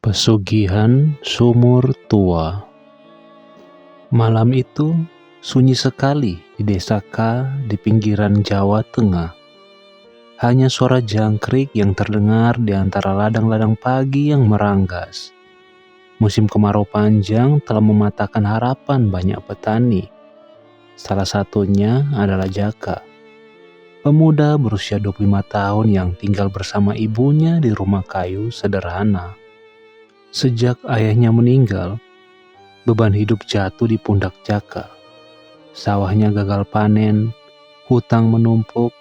Pesugihan Sumur Tua. Malam itu sunyi sekali di desa K di pinggiran Jawa Tengah. Hanya suara jangkrik yang terdengar di antara ladang-ladang pagi yang meranggas. Musim kemarau panjang telah mematahkan harapan banyak petani. Salah satunya adalah Jaka, pemuda berusia 25 tahun yang tinggal bersama ibunya di rumah kayu sederhana. Sejak ayahnya meninggal, beban hidup jatuh di pundak Jaka. Sawahnya gagal panen, hutang menumpuk,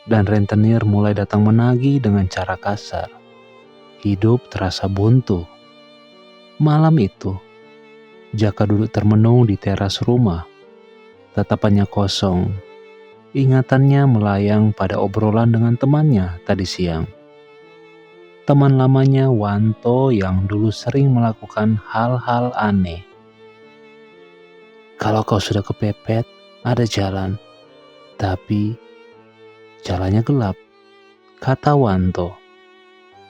dan rentenir mulai datang menagih dengan cara kasar. Hidup terasa buntu. Malam itu, Jaka duduk termenung di teras rumah. Tatapannya kosong. Ingatannya melayang pada obrolan dengan temannya tadi siang. Teman lamanya Wanto yang dulu sering melakukan hal-hal aneh. Kalau kau sudah kepepet, ada jalan. Tapi jalannya gelap, kata Wanto.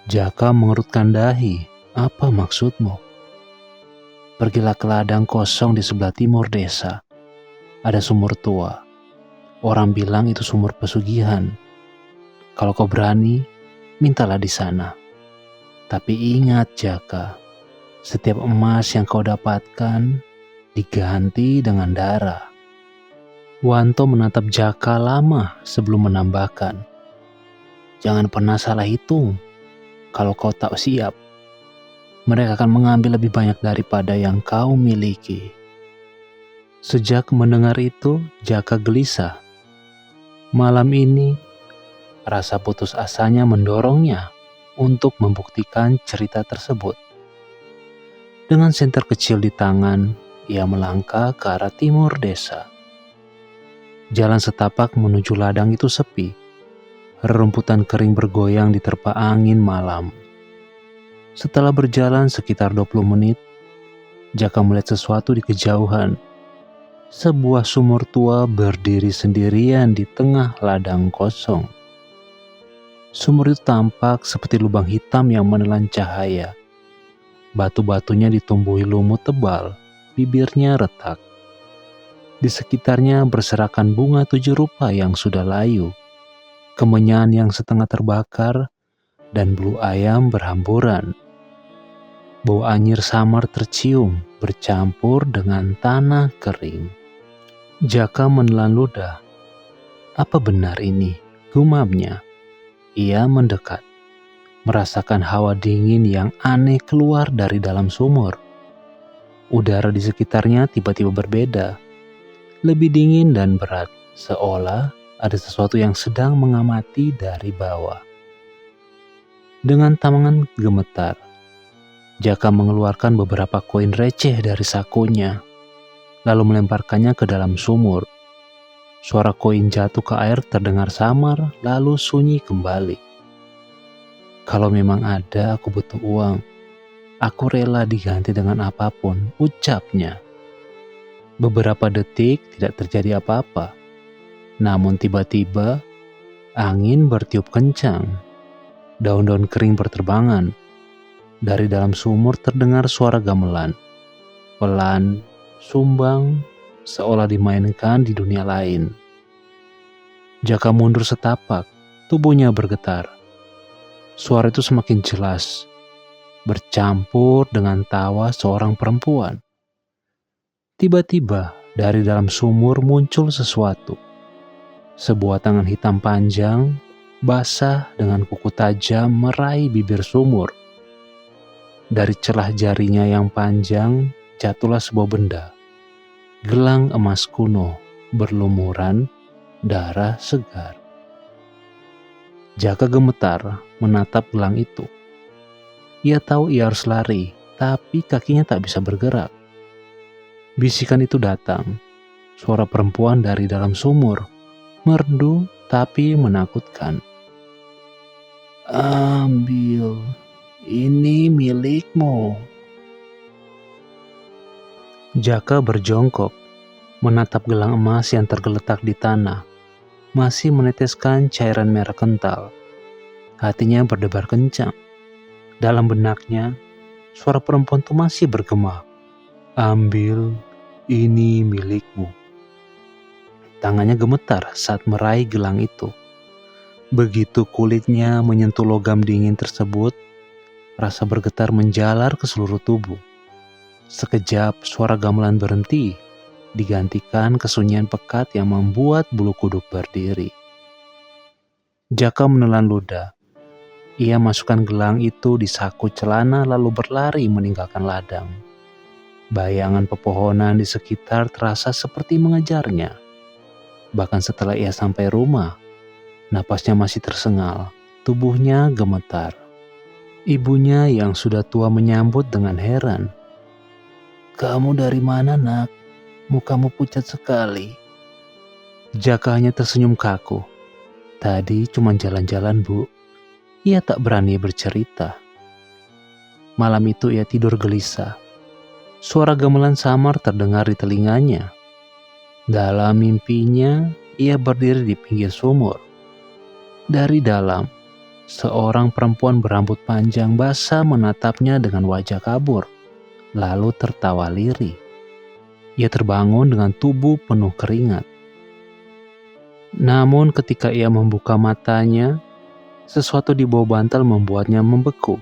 Jaka mengerutkan dahi. Apa maksudmu? Pergilah ke ladang kosong di sebelah timur desa. Ada sumur tua. Orang bilang itu sumur pesugihan. Kalau kau berani, mintalah di sana. Tapi ingat Jaka, setiap emas yang kau dapatkan diganti dengan darah. Wanto menatap Jaka lama sebelum menambahkan, jangan pernah salah hitung. Kalau kau tak siap, mereka akan mengambil lebih banyak daripada yang kau miliki. Sejak mendengar itu, Jaka gelisah. Malam ini, rasa putus asanya mendorongnya untuk membuktikan cerita tersebut. Dengan senter kecil di tangan, ia melangkah ke arah timur desa. Jalan setapak menuju ladang itu sepi. Rerumputan kering bergoyang diterpa angin malam. Setelah berjalan sekitar 20 menit, Jaka melihat sesuatu di kejauhan. Sebuah sumur tua berdiri sendirian di tengah ladang kosong. Sumur itu tampak seperti lubang hitam yang menelan cahaya. Batu-batunya ditumbuhi lumut tebal, bibirnya retak. Di sekitarnya berserakan bunga 7 rupa yang sudah layu, kemenyan yang setengah terbakar, dan bulu ayam berhamburan. Bau anyir samar tercium bercampur dengan tanah kering. Jaka menelan ludah. Apa benar ini? Gumamnya. Ia mendekat, merasakan hawa dingin yang aneh keluar dari dalam sumur. Udara di sekitarnya tiba-tiba berbeda, lebih dingin dan berat, seolah ada sesuatu yang sedang mengamati dari bawah. Dengan tangan gemetar, Jaka mengeluarkan beberapa koin receh dari sakunya, lalu melemparkannya ke dalam sumur. Suara koin jatuh ke air terdengar samar, lalu sunyi kembali. Kalau memang ada, aku butuh uang. Aku rela diganti dengan apapun, ucapnya. Beberapa detik tidak terjadi apa-apa. Namun tiba-tiba, angin bertiup kencang. Daun-daun kering berterbangan. Dari dalam sumur terdengar suara gamelan. Pelan, sumbang, seolah dimainkan di dunia lain. Jaka mundur setapak, tubuhnya bergetar. Suara itu semakin jelas, bercampur dengan tawa seorang perempuan. Tiba-tiba dari dalam sumur muncul sesuatu. Sebuah tangan hitam panjang, basah dengan kuku tajam meraih bibir sumur. Dari celah jarinya yang panjang jatuhlah sebuah benda. Gelang emas kuno, berlumuran darah segar. Jaka gemetar menatap gelang itu. Ia tahu ia harus lari, tapi kakinya tak bisa bergerak. Bisikan itu datang, suara perempuan dari dalam sumur, merdu tapi menakutkan. Ambil, ini milikmu. Jaka berjongkok, menatap gelang emas yang tergeletak di tanah, masih meneteskan cairan merah kental. Hatinya berdebar kencang. Dalam benaknya, suara perempuan itu masih bergema. "Ambil, ini milikmu." Tangannya gemetar saat meraih gelang itu. Begitu kulitnya menyentuh logam dingin tersebut, rasa bergetar menjalar ke seluruh tubuh. Sekejap suara gamelan berhenti, digantikan kesunyian pekat yang membuat bulu kuduk berdiri. Jaka menelan ludah. Ia masukkan gelang itu di saku celana lalu berlari meninggalkan ladang. Bayangan pepohonan di sekitar terasa seperti mengejarnya. Bahkan setelah ia sampai rumah, napasnya masih tersengal, tubuhnya gemetar. Ibunya yang sudah tua menyambut dengan heran. "Kamu dari mana, nak? Mukamu pucat sekali." Jaka hanya tersenyum kaku. "Tadi cuma jalan-jalan, Bu." Ia tak berani bercerita. Malam itu ia tidur gelisah. Suara gamelan samar terdengar di telinganya. Dalam mimpinya, ia berdiri di pinggir sumur. Dari dalam, seorang perempuan berambut panjang basah menatapnya dengan wajah kabur, lalu tertawa lirih. Ia terbangun dengan tubuh penuh keringat. Namun ketika ia membuka matanya, sesuatu di bawah bantal membuatnya membeku.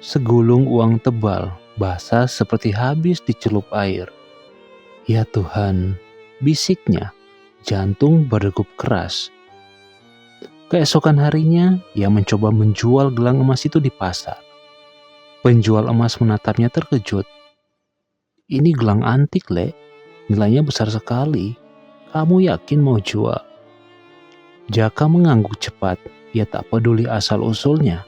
Segulung uang tebal, basah seperti habis dicelup air. "Ya Tuhan," bisiknya, jantung berdegup keras. Keesokan harinya, ia mencoba menjual gelang emas itu di pasar. Penjual emas menatapnya terkejut. "Ini gelang antik, Le. Nilainya besar sekali. Kamu yakin mau jual?" Jaka mengangguk cepat. Ia tak peduli asal-usulnya.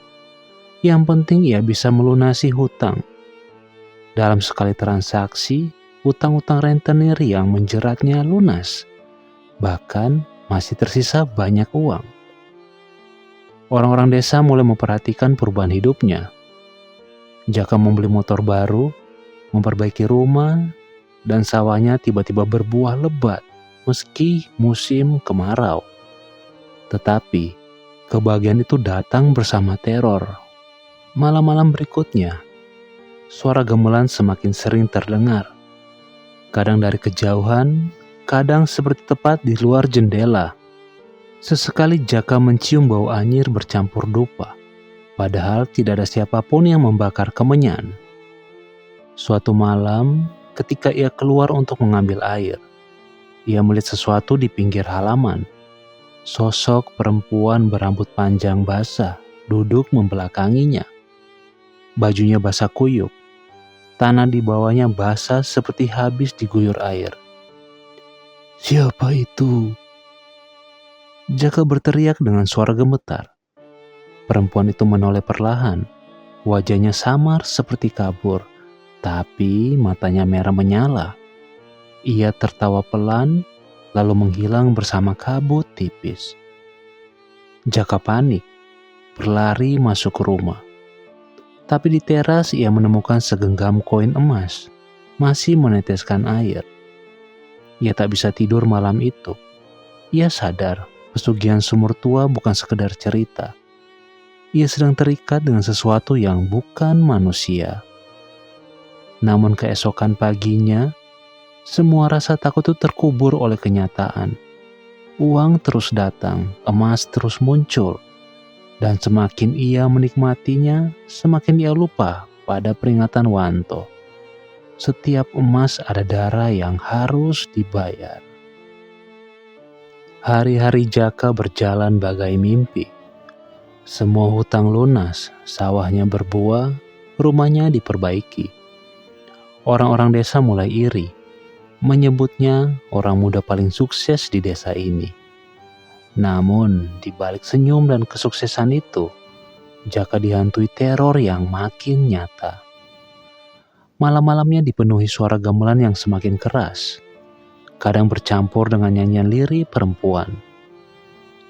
Yang penting ia bisa melunasi hutang. Dalam sekali transaksi, hutang-hutang rentenir yang menjeratnya lunas. Bahkan masih tersisa banyak uang. Orang-orang desa mulai memperhatikan perubahan hidupnya. Jaka membeli motor baru, memperbaiki rumah, dan sawahnya tiba-tiba berbuah lebat meski musim kemarau. Tetapi kebahagiaan itu datang bersama teror. Malam-malam berikutnya, suara gamelan semakin sering terdengar. Kadang dari kejauhan, kadang seperti tepat di luar jendela. Sesekali Jaka mencium bau anyir bercampur dupa, padahal tidak ada siapapun yang membakar kemenyan. Suatu malam, ketika ia keluar untuk mengambil air, ia melihat sesuatu di pinggir halaman. Sosok perempuan berambut panjang basah duduk membelakanginya. Bajunya basah kuyup. Tanah di bawahnya basah seperti habis diguyur air. "Siapa itu?" Jaka berteriak dengan suara gemetar. Perempuan itu menoleh perlahan. Wajahnya samar seperti kabur, tapi matanya merah menyala. Ia tertawa pelan, lalu menghilang bersama kabut tipis. Jaka panik, berlari masuk ke rumah. Tapi di teras ia menemukan segenggam koin emas, masih meneteskan air. Ia tak bisa tidur malam itu. Ia sadar, pesugihan sumur tua bukan sekedar cerita. Ia sedang terikat dengan sesuatu yang bukan manusia. Namun keesokan paginya, semua rasa takut itu terkubur oleh kenyataan. Uang terus datang, emas terus muncul. Dan semakin ia menikmatinya, semakin ia lupa pada peringatan Wanto. Setiap emas ada darah yang harus dibayar. Hari-hari Jaka berjalan bagai mimpi. Semua hutang lunas, sawahnya berbuah, rumahnya diperbaiki. Orang-orang desa mulai iri, menyebutnya orang muda paling sukses di desa ini. Namun, di balik senyum dan kesuksesan itu, Jaka dihantui teror yang makin nyata. Malam-malamnya dipenuhi suara gamelan yang semakin keras, kadang bercampur dengan nyanyian lirih perempuan.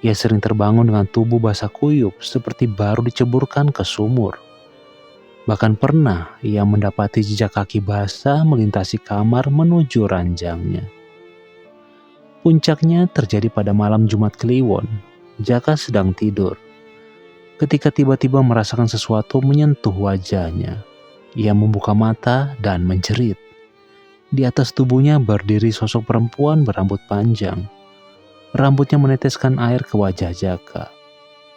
Ia sering terbangun dengan tubuh basah kuyup seperti baru diceburkan ke sumur. Bahkan pernah ia mendapati jejak kaki basah melintasi kamar menuju ranjangnya. Puncaknya terjadi pada malam Jumat Kliwon. Jaka sedang tidur, ketika tiba-tiba merasakan sesuatu menyentuh wajahnya. Ia membuka mata dan menjerit. Di atas tubuhnya berdiri sosok perempuan berambut panjang. Rambutnya meneteskan air ke wajah Jaka.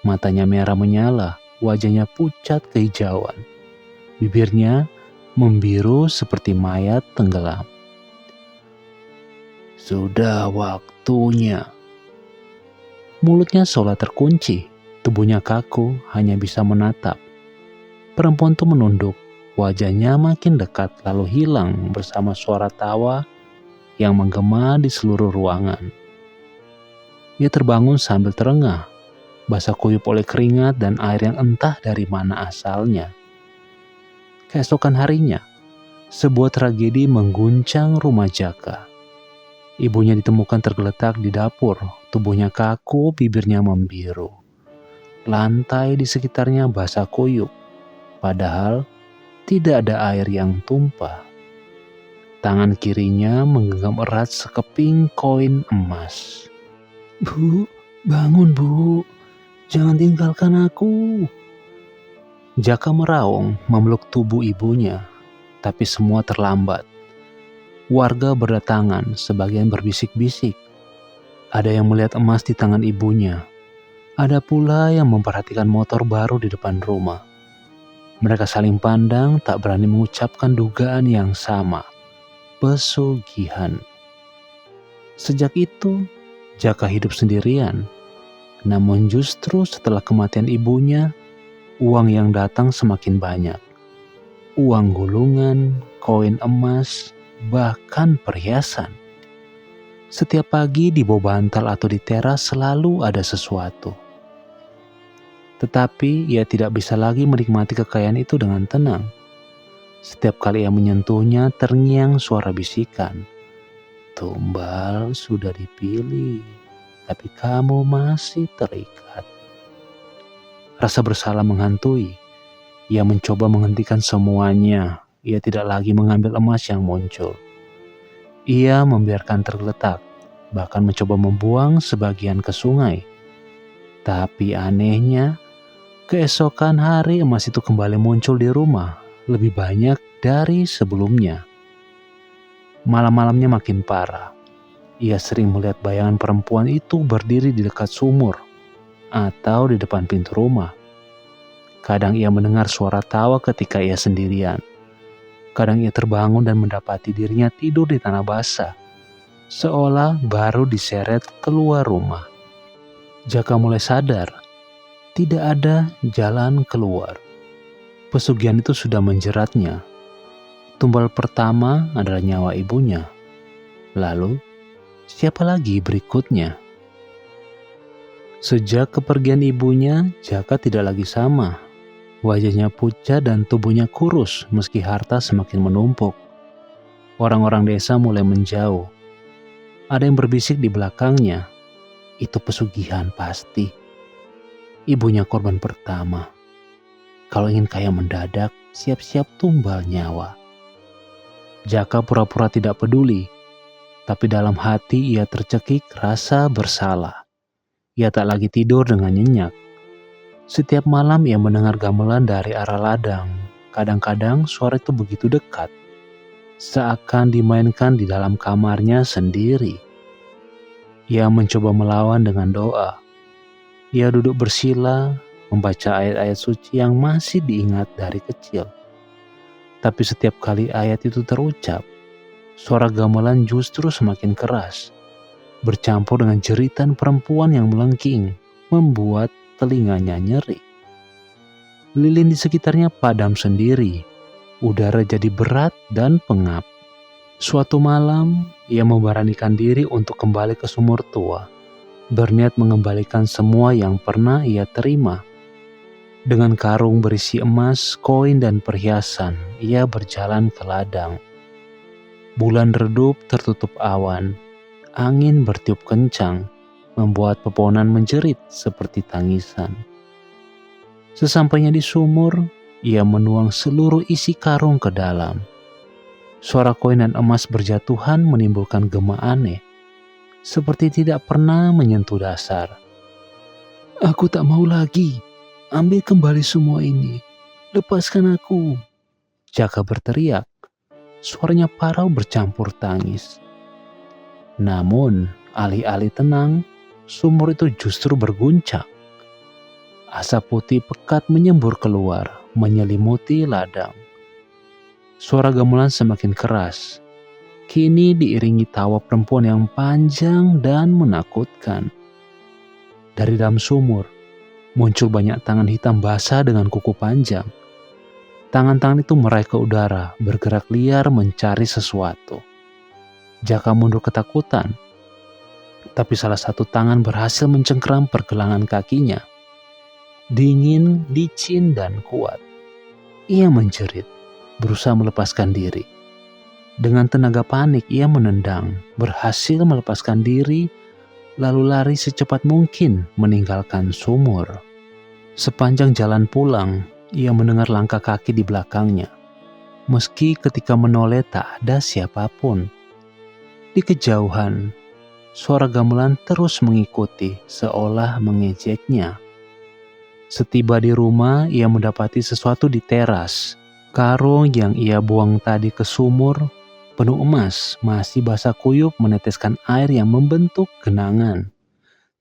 Matanya merah menyala, wajahnya pucat kehijauan. Bibirnya membiru seperti mayat tenggelam. Sudah waktunya. Mulutnya seolah terkunci, tubuhnya kaku, hanya bisa menatap. Perempuan itu menunduk, wajahnya makin dekat lalu hilang bersama suara tawa yang menggema di seluruh ruangan. Ia terbangun sambil terengah, basah kuyup oleh keringat dan air yang entah dari mana asalnya. Keesokan harinya, sebuah tragedi mengguncang rumah Jaka. Ibunya ditemukan tergeletak di dapur, tubuhnya kaku, bibirnya membiru. Lantai di sekitarnya basah kuyup, padahal tidak ada air yang tumpah. Tangan kirinya menggenggam erat sekeping koin emas. Bu, bangun bu, jangan tinggalkan aku. Jaka meraung memeluk tubuh ibunya, tapi semua terlambat. Warga berdatangan, sebagian berbisik-bisik. Ada yang melihat emas di tangan ibunya. Ada pula yang memperhatikan motor baru di depan rumah. Mereka saling pandang, tak berani mengucapkan dugaan yang sama. Pesugihan. Sejak itu, Jaka hidup sendirian. Namun justru setelah kematian ibunya, uang yang datang semakin banyak. Uang gulungan, koin emas, bahkan perhiasan. Setiap pagi di bawah bantal atau di teras selalu ada sesuatu. Tetapi ia tidak bisa lagi menikmati kekayaan itu dengan tenang. Setiap kali ia menyentuhnya terngiang suara bisikan. Tumbal sudah dipilih, tapi kamu masih terikat. Rasa bersalah menghantui. Ia mencoba menghentikan semuanya. Ia tidak lagi mengambil emas yang muncul. Ia membiarkan tergeletak, bahkan mencoba membuang sebagian ke sungai. Tapi anehnya, keesokan hari emas itu kembali muncul di rumah, lebih banyak dari sebelumnya. Malam-malamnya makin parah. Ia sering melihat bayangan perempuan itu berdiri di dekat sumur atau di depan pintu rumah. Kadang ia mendengar suara tawa ketika ia sendirian. Kadang ia terbangun dan mendapati dirinya tidur di tanah basah, seolah baru diseret keluar rumah. Jaka mulai sadar, tidak ada jalan keluar. Pesugihan itu sudah menjeratnya. Tumbal pertama adalah nyawa ibunya. Lalu, siapa lagi berikutnya? Sejak kepergian ibunya, Jaka tidak lagi sama. Wajahnya pucat dan tubuhnya kurus meski harta semakin menumpuk. Orang-orang desa mulai menjauh. Ada yang berbisik di belakangnya. Itu pesugihan pasti. Ibunya korban pertama. Kalau ingin kaya mendadak, siap-siap tumbal nyawa. Jaka pura-pura tidak peduli. Tapi dalam hati ia tercekik rasa bersalah. Ia tak lagi tidur dengan nyenyak. Setiap malam ia mendengar gamelan dari arah ladang. Kadang-kadang suara itu begitu dekat, seakan dimainkan di dalam kamarnya sendiri. Ia mencoba melawan dengan doa. Ia duduk bersila, membaca ayat-ayat suci yang masih diingat dari kecil. Tapi setiap kali ayat itu terucap, suara gamelan justru semakin keras, bercampur dengan jeritan perempuan yang melengking, membuat telinganya nyeri. Lilin di sekitarnya padam sendiri. Udara jadi berat dan pengap. Suatu malam, ia memberanikan diri untuk kembali ke sumur tua. Berniat mengembalikan semua yang pernah ia terima. Dengan karung berisi emas, koin, dan perhiasan, ia berjalan ke ladang. Bulan redup tertutup awan. Angin bertiup kencang, membuat pepohonan menjerit seperti tangisan. Sesampainya di sumur, ia menuang seluruh isi karung ke dalam. Suara koin dan emas berjatuhan menimbulkan gema aneh, seperti tidak pernah menyentuh dasar. Aku tak mau lagi, ambil kembali semua ini, lepaskan aku. Jaka berteriak. Suaranya parau bercampur tangis. Namun, alih-alih tenang, sumur itu justru berguncang. Asap putih pekat menyembur keluar, menyelimuti ladang. Suara gamelan semakin keras. Kini diiringi tawa perempuan yang panjang dan menakutkan. Dari dalam sumur, muncul banyak tangan hitam basah dengan kuku panjang. Tangan-tangan itu meraih ke udara, bergerak liar mencari sesuatu. Jaka mundur ketakutan, tapi salah satu tangan berhasil mencengkeram pergelangan kakinya. Dingin, licin, dan kuat. Ia menjerit, berusaha melepaskan diri. Dengan tenaga panik, ia menendang, berhasil melepaskan diri, lalu lari secepat mungkin meninggalkan sumur. Sepanjang jalan pulang, ia mendengar langkah kaki di belakangnya. Meski ketika menoleh tak ada siapapun. Di kejauhan, suara gamelan terus mengikuti, seolah mengejeknya. Setiba di rumah, ia mendapati sesuatu di teras. Karung yang ia buang tadi ke sumur, penuh emas, masih basah kuyup meneteskan air yang membentuk genangan.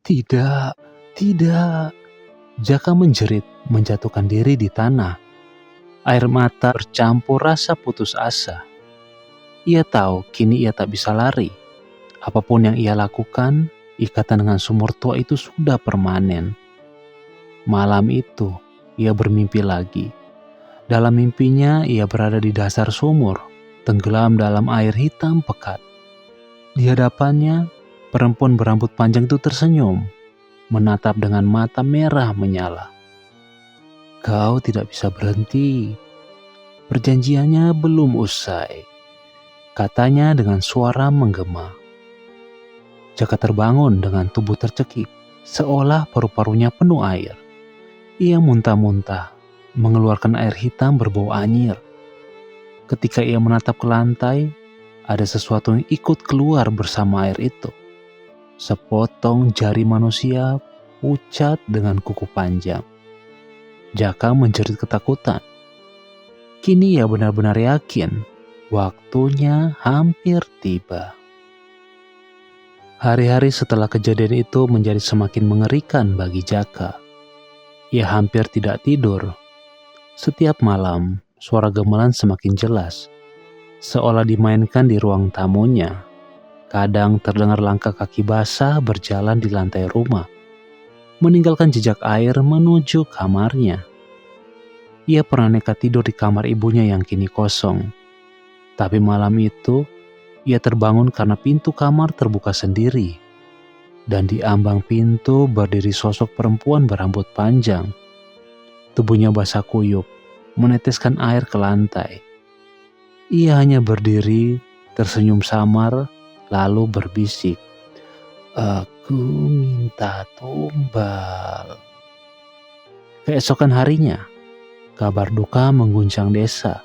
Tidak, tidak. Jaka menjerit, menjatuhkan diri di tanah. Air mata bercampur rasa putus asa. Ia tahu kini ia tak bisa lari. Apapun yang ia lakukan, ikatan dengan sumur tua itu sudah permanen. Malam itu, ia bermimpi lagi. Dalam mimpinya, ia berada di dasar sumur, tenggelam dalam air hitam pekat. Di hadapannya, perempuan berambut panjang itu tersenyum, menatap dengan mata merah menyala. Kau tidak bisa berhenti. Perjanjiannya belum usai, katanya dengan suara menggema. Jaka terbangun dengan tubuh tercekik, seolah paru-parunya penuh air. Ia muntah-muntah, mengeluarkan air hitam berbau anyir. Ketika ia menatap ke lantai, ada sesuatu yang ikut keluar bersama air itu. Sepotong jari manusia pucat dengan kuku panjang. Jaka menjerit ketakutan. Kini ia benar-benar yakin waktunya hampir tiba. Hari-hari setelah kejadian itu menjadi semakin mengerikan bagi Jaka. Ia hampir tidak tidur. Setiap malam, suara gamelan semakin jelas, seolah dimainkan di ruang tamunya. Kadang terdengar langkah kaki basah berjalan di lantai rumah, meninggalkan jejak air menuju kamarnya. Ia pernah nekat tidur di kamar ibunya yang kini kosong. Tapi malam itu, ia terbangun karena pintu kamar terbuka sendiri. Dan di ambang pintu berdiri sosok perempuan berambut panjang. Tubuhnya basah kuyup, meneteskan air ke lantai. Ia hanya berdiri, tersenyum samar, lalu berbisik, "Aku minta tumbal." Keesokan harinya, kabar duka mengguncang desa.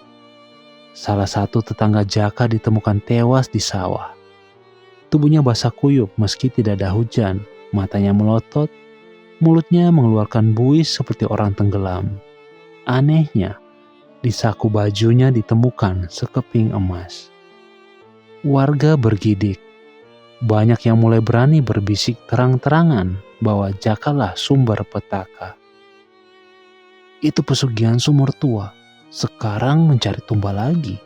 Salah satu tetangga Jaka ditemukan tewas di sawah. Tubuhnya basah kuyup meski tidak ada hujan, matanya melotot, mulutnya mengeluarkan buih seperti orang tenggelam. Anehnya, di saku bajunya ditemukan sekeping emas. Warga bergidik. Banyak yang mulai berani berbisik terang-terangan bahwa Jakalah sumber petaka. Itu pesugihan sumur tua, sekarang mencari tumbal lagi,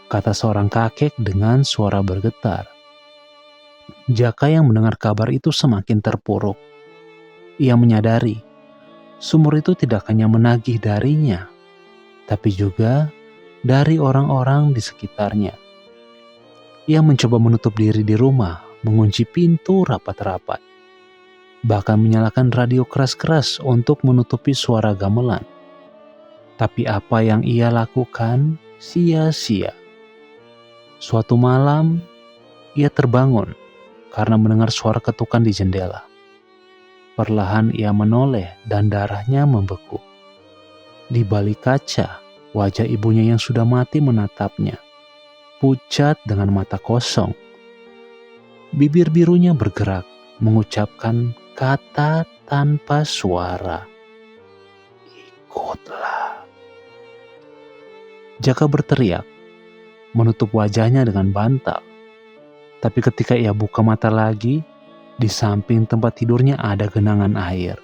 kata seorang kakek dengan suara bergetar. Jaka yang mendengar kabar itu semakin terpuruk. Ia menyadari, sumur itu tidak hanya menagih darinya, tapi juga dari orang-orang di sekitarnya. Ia mencoba menutup diri di rumah, mengunci pintu rapat-rapat, bahkan menyalakan radio keras-keras untuk menutupi suara gamelan. Tapi apa yang ia lakukan sia-sia. Suatu malam, ia terbangun karena mendengar suara ketukan di jendela. Perlahan ia menoleh dan darahnya membeku. Di balik kaca, wajah ibunya yang sudah mati menatapnya, pucat dengan mata kosong. Bibir birunya bergerak, mengucapkan kata tanpa suara. Ikutlah. Jaka berteriak, menutup wajahnya dengan bantal. Tapi ketika ia buka mata lagi, di samping tempat tidurnya ada genangan air.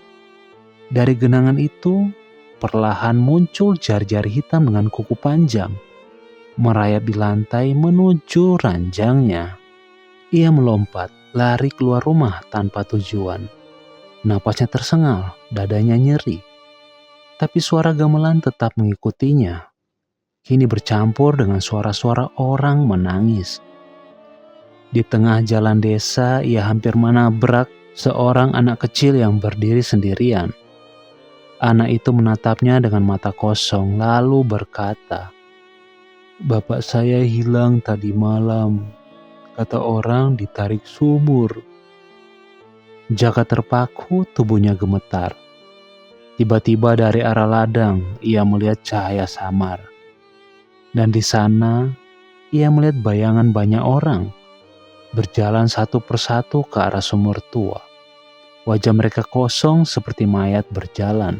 Dari genangan itu, perlahan muncul jari-jari hitam dengan kuku panjang, merayap di lantai menuju ranjangnya. Ia melompat, lari keluar rumah tanpa tujuan. Napasnya tersengal, dadanya nyeri. Tapi suara gamelan tetap mengikutinya. Kini bercampur dengan suara-suara orang menangis. Di tengah jalan desa, ia hampir menabrak seorang anak kecil yang berdiri sendirian. Anak itu menatapnya dengan mata kosong, lalu berkata, "Bapak saya hilang tadi malam. Kata orang ditarik sumur." Jaka terpaku, tubuhnya gemetar. Tiba-tiba dari arah ladang, ia melihat cahaya samar. Dan di sana, ia melihat bayangan banyak orang berjalan satu persatu ke arah sumur tua. Wajah mereka kosong seperti mayat berjalan.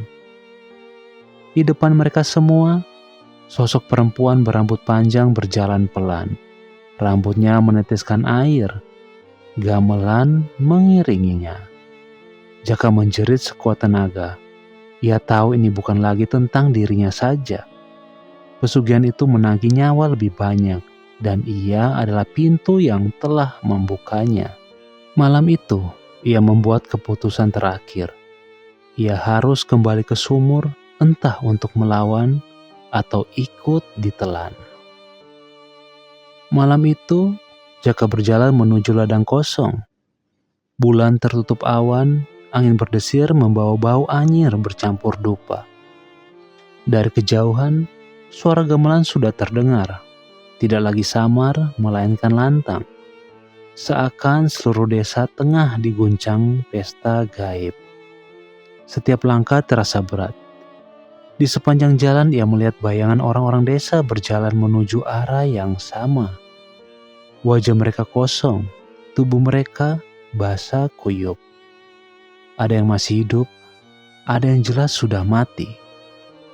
Di depan mereka semua, sosok perempuan berambut panjang berjalan pelan. Rambutnya meneteskan air. Gamelan mengiringinya. Jaka menjerit sekuat tenaga. Ia tahu ini bukan lagi tentang dirinya saja. Pesugihan itu menagih nyawa lebih banyak. Dan ia adalah pintu yang telah membukanya. Malam itu, ia membuat keputusan terakhir. Ia harus kembali ke sumur, entah untuk melawan atau ikut ditelan. Malam itu, Jaka berjalan menuju ladang kosong. Bulan tertutup awan, angin berdesir membawa bau anyir bercampur dupa. Dari kejauhan, suara gamelan sudah terdengar. Tidak lagi samar, melainkan lantang. Seakan seluruh desa tengah diguncang pesta gaib. Setiap langkah terasa berat. Di sepanjang jalan ia melihat bayangan orang-orang desa berjalan menuju arah yang sama. Wajah mereka kosong, tubuh mereka basah kuyup. Ada yang masih hidup, ada yang jelas sudah mati.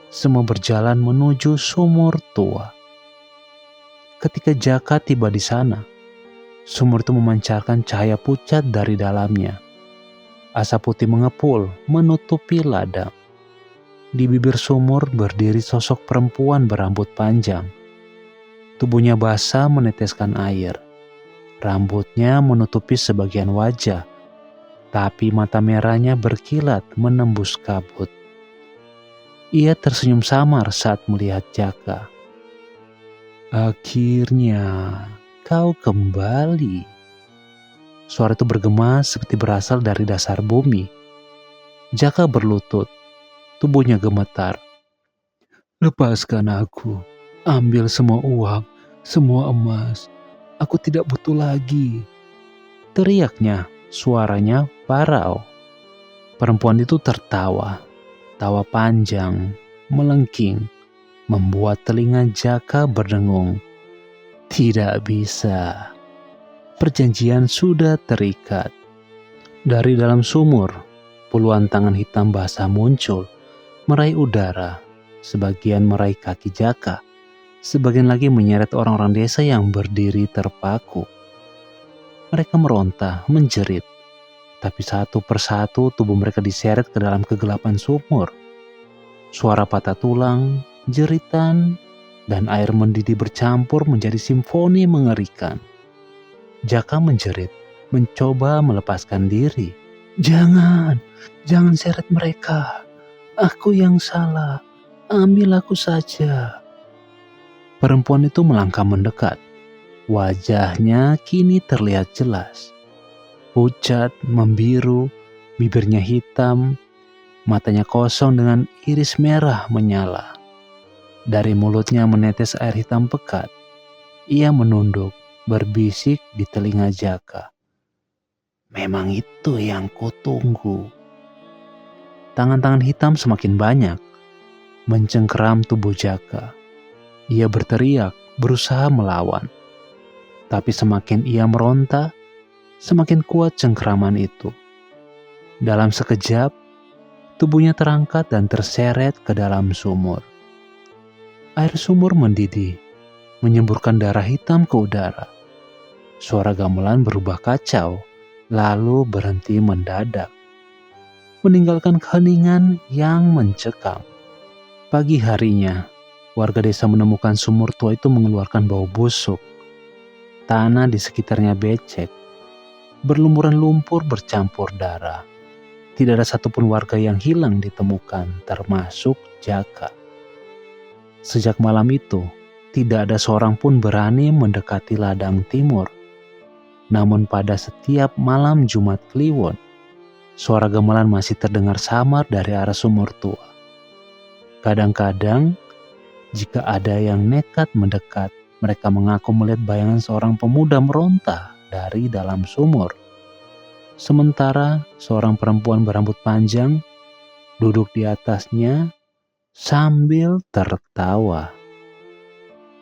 Semua berjalan menuju sumur tua. Ketika Jaka tiba di sana, sumur itu memancarkan cahaya pucat dari dalamnya. Asap putih mengepul menutupi ladang. Di bibir sumur berdiri sosok perempuan berambut panjang. Tubuhnya basah meneteskan air. Rambutnya menutupi sebagian wajah, tapi mata merahnya berkilat menembus kabut. Ia tersenyum samar saat melihat Jaka. "Akhirnya kau kembali." Suara itu bergema seperti berasal dari dasar bumi. Jaka berlutut, tubuhnya gemetar. "Lepaskan aku, ambil semua uang, semua emas. Aku tidak butuh lagi." Teriaknya, suaranya parau. Perempuan itu tertawa, tawa panjang, melengking, membuat telinga Jaka berdengung. Tidak bisa. Perjanjian sudah terikat. Dari dalam sumur, puluhan tangan hitam basah muncul, meraih udara. Sebagian meraih kaki Jaka, sebagian lagi menyeret orang-orang desa yang berdiri terpaku. Mereka meronta, menjerit, tapi satu persatu tubuh mereka diseret ke dalam kegelapan sumur. Suara patah tulang, jeritan, dan air mendidih bercampur menjadi simfoni mengerikan. Jaka menjerit, mencoba melepaskan diri. Jangan seret mereka. Aku yang salah, ambil aku saja." Perempuan itu melangkah mendekat. Wajahnya kini terlihat jelas. Pucat, membiru, bibirnya hitam, matanya kosong dengan iris merah menyala. Dari mulutnya menetes air hitam pekat. Ia menunduk, berbisik di telinga Jaka. "Memang itu yang kutunggu." Tangan-tangan hitam semakin banyak, mencengkeram tubuh Jaka. Ia berteriak, berusaha melawan. Tapi semakin ia meronta, semakin kuat cengkeraman itu. Dalam sekejap, tubuhnya terangkat dan terseret ke dalam sumur. Air sumur mendidih, menyemburkan darah hitam ke udara. Suara gamelan berubah kacau, lalu berhenti mendadak, meninggalkan keheningan yang mencekam. Pagi harinya, warga desa menemukan sumur tua itu mengeluarkan bau busuk. Tanah di sekitarnya becek, berlumuran lumpur bercampur darah. Tidak ada satupun warga yang hilang ditemukan, termasuk Jaka. Sejak malam itu, tidak ada seorang pun berani mendekati ladang timur. Namun pada setiap malam Jumat Kliwon, suara gamelan masih terdengar samar dari arah sumur tua. Kadang-kadang, jika ada yang nekat mendekat, mereka mengaku melihat bayangan seorang pemuda meronta dari dalam sumur. Sementara seorang perempuan berambut panjang duduk di atasnya sambil tertawa.